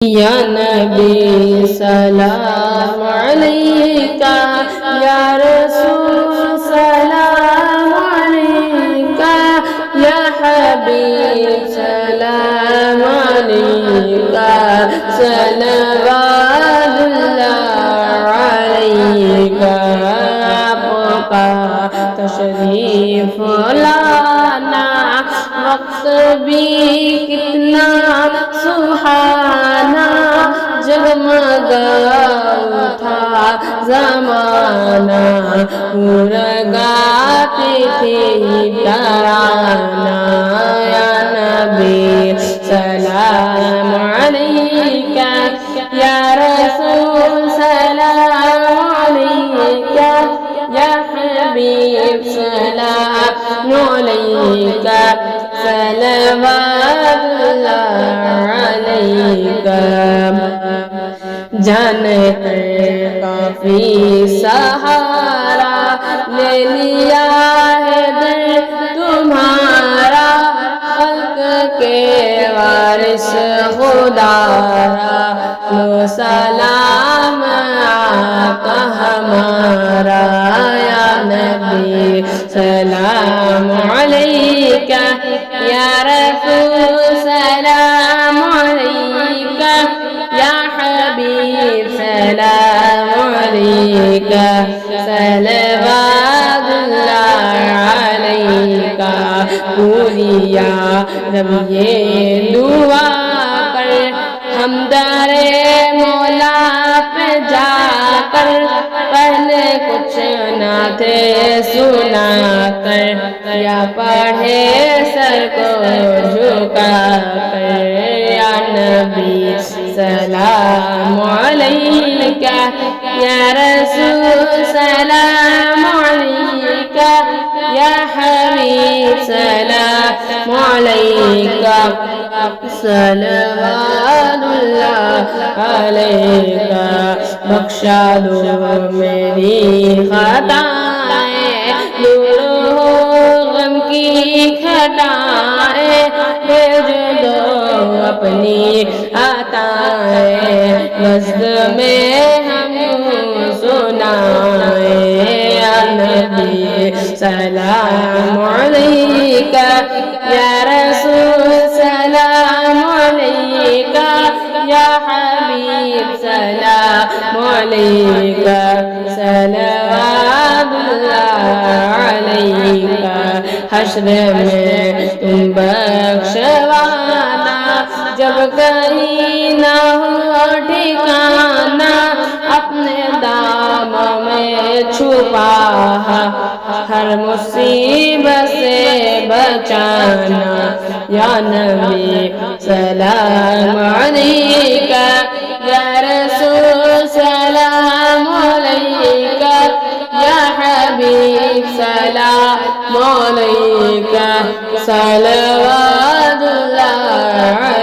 یا نبی سلام علیکہ، یا رسول سلام علیکہ، یا حبیب سلام علیکہ، صلوات اللہ علیکہ۔ آپ کا تشریف لانا وقت بھی کتنا سہانا، جگمگا اٹھا زمانہ، حور گاتی تھی ترانہ۔ یا نبی سلام علیکہ، یا رسول سلام علیکہ، یا حبیب سلام علیکہ، صلوات اللہ علیکہ۔ جانے کر کافی سہارا لے لیا ہے در تمہارا، خلق کے وارث خدا را لو سلام آقا ہمارا۔ یا نبی سلام علیکہ، یا رسول سلام علیکہ، یا حبیب سلام علیکہ، صلوات اللہ علیکہ۔ پوری یا رب یہ دعا کر ہم در مولا پہ جا کر، پہلے کچھ نہ تھے سنا کر، یا پڑھے سر کو جھکا کر۔ یا نبی سلام علیکہ، یا رسول سلام علیکہ، یا حبیب سلام علیکہ، صلوات اللہ علیکہ۔ بخشا دو میری خطائیں، دور ہو غم کی گھٹائیں، بھیج دو اپنی عطائیں، مزد میں ہم سنائیں۔ یا نبی سلام علیکہ، یا رسول سلام علیکہ، یا حبیب سلام علیکہ، صلوات اللہ علیکہ۔ حشر میں تم بخشوانا، جب کہیں نہ ہو ٹھکانا، اپنے دام میں چھپا ہر مصیبت سے بچانا۔ یا نبی سلام علیکہ، یا رسول سلام علیکہ، یا حبیب سلام علیکہ، صلوات اللہ